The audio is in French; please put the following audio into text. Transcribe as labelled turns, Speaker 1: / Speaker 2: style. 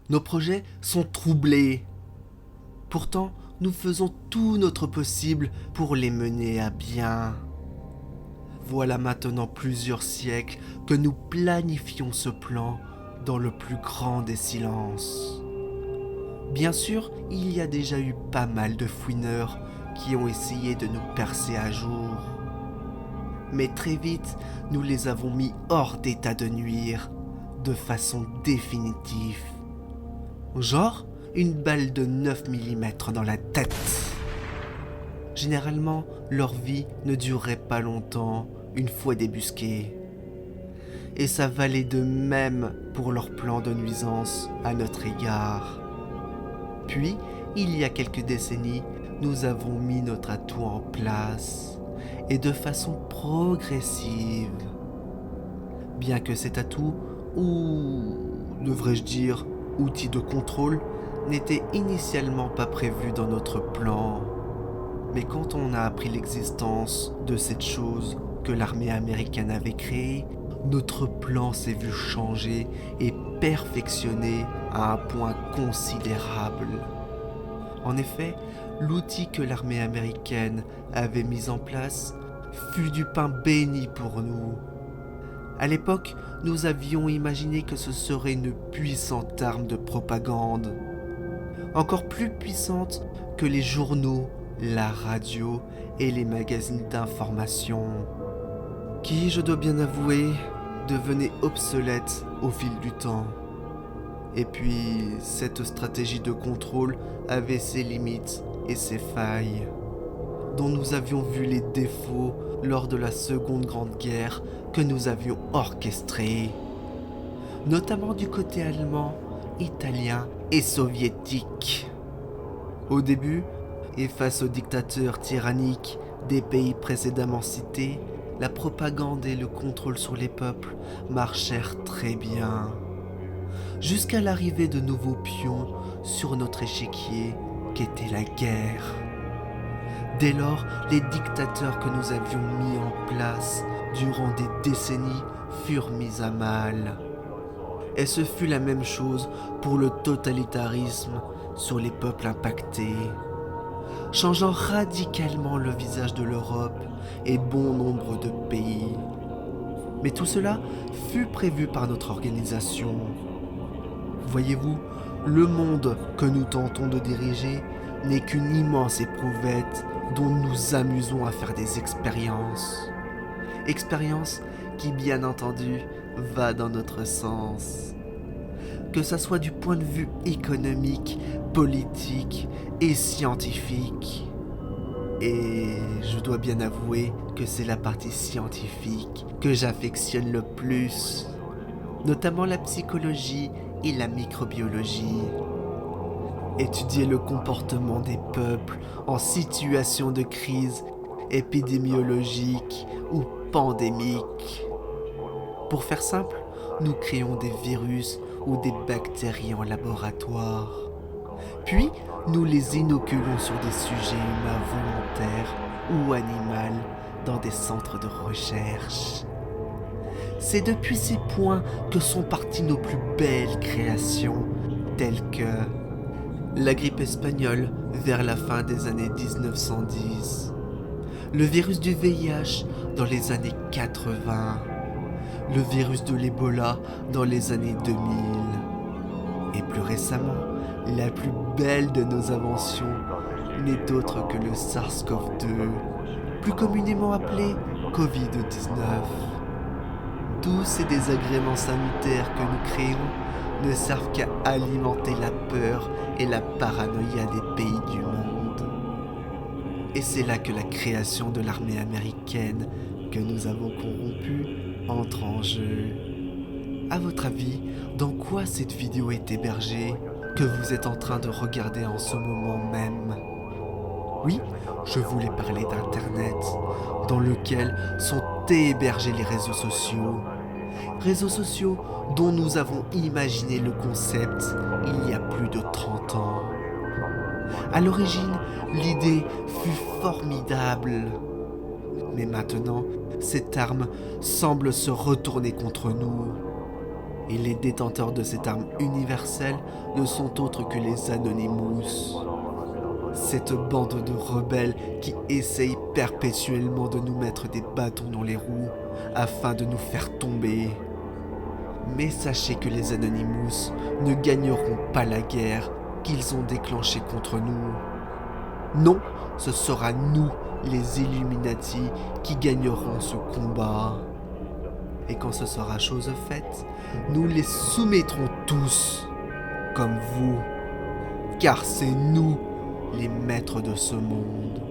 Speaker 1: Nos projets sont troublés. Pourtant, nous faisons tout notre possible pour les mener à bien. Voilà maintenant plusieurs siècles que nous planifions ce plan dans le plus grand des silences. Bien sûr, il y a déjà eu pas mal de fouineurs qui ont essayé de nous percer à jour. Mais très vite, nous les avons mis hors d'état de nuire, de façon définitive. Genre, une balle de 9 mm dans la tête. Généralement, leur vie ne durerait pas longtemps une fois débusquée. Et ça valait de même pour leur plan de nuisance à notre égard. Puis, il y a quelques décennies, nous avons mis notre atout en place, et de façon progressive. Bien que cet atout, ou devrais-je dire, outil de contrôle, n'était initialement pas prévu dans notre plan. Mais quand on a appris l'existence de cette chose que l'armée américaine avait créée, notre plan s'est vu changer et perfectionné à un point considérable. En effet, l'outil que l'armée américaine avait mis en place fut du pain béni pour nous. À l'époque, nous avions imaginé que ce serait une puissante arme de propagande, encore plus puissante que les journaux, la radio et les magazines d'information, qui, je dois bien avouer, devenaient obsolètes au fil du temps. Et puis, cette stratégie de contrôle avait ses limites et ses failles, dont nous avions vu les défauts lors de la Seconde Grande Guerre que nous avions orchestrée, notamment du côté allemand, italien et soviétique. Au début, et face aux dictateurs tyranniques des pays précédemment cités, la propagande et le contrôle sur les peuples marchèrent très bien, jusqu'à l'arrivée de nouveaux pions sur notre échiquier qu'était la guerre. Dès lors, les dictateurs que nous avions mis en place durant des décennies furent mis à mal. Et ce fut la même chose pour le totalitarisme sur les peuples impactés, changeant radicalement le visage de l'Europe et bon nombre de pays. Mais tout cela fut prévu par notre organisation. Voyez-vous, le monde que nous tentons de diriger n'est qu'une immense éprouvette dont nous nous amusons à faire des expériences. Expériences qui, bien entendu, va dans notre sens. Que ça soit du point de vue économique, politique et scientifique. Et je dois bien avouer que c'est la partie scientifique que j'affectionne le plus, notamment la psychologie et la microbiologie. Étudier le comportement des peuples en situation de crise épidémiologique ou pandémique. Pour faire simple, nous créons des virus ou des bactéries en laboratoire. Puis, nous les inoculons sur des sujets humains volontaires ou animaux dans des centres de recherche. C'est depuis ces points que sont parties nos plus belles créations, telles que la grippe espagnole vers la fin des années 1910, le virus du VIH dans les années 80, le virus de l'Ebola dans les années 2000, et plus récemment, la plus belle de nos inventions n'est autre que le SARS-CoV-2, plus communément appelé Covid-19. Tous ces désagréments sanitaires que nous créons ne servent qu'à alimenter la peur et la paranoïa des pays du monde. Et c'est là que la création de l'armée américaine que nous avons corrompue entre en jeu. À votre avis, dans quoi cette vidéo est hébergée, que vous êtes en train de regarder en ce moment même? Oui, je voulais parler d'Internet, dans lequel sont hébergés les réseaux sociaux. Réseaux sociaux dont nous avons imaginé le concept il y a plus de 30 ans. À l'origine, l'idée fut formidable. Mais maintenant, cette arme semble se retourner contre nous. Et les détenteurs de cette arme universelle ne sont autres que les Anonymous. Cette bande de rebelles qui essayent perpétuellement de nous mettre des bâtons dans les roues afin de nous faire tomber. Mais sachez que les Anonymous ne gagneront pas la guerre qu'ils ont déclenchée contre nous. Non, ce sera nous, les Illuminati, qui gagnerons ce combat. Et quand ce sera chose faite, nous les soumettrons tous, comme vous, car c'est nous les maîtres de ce monde.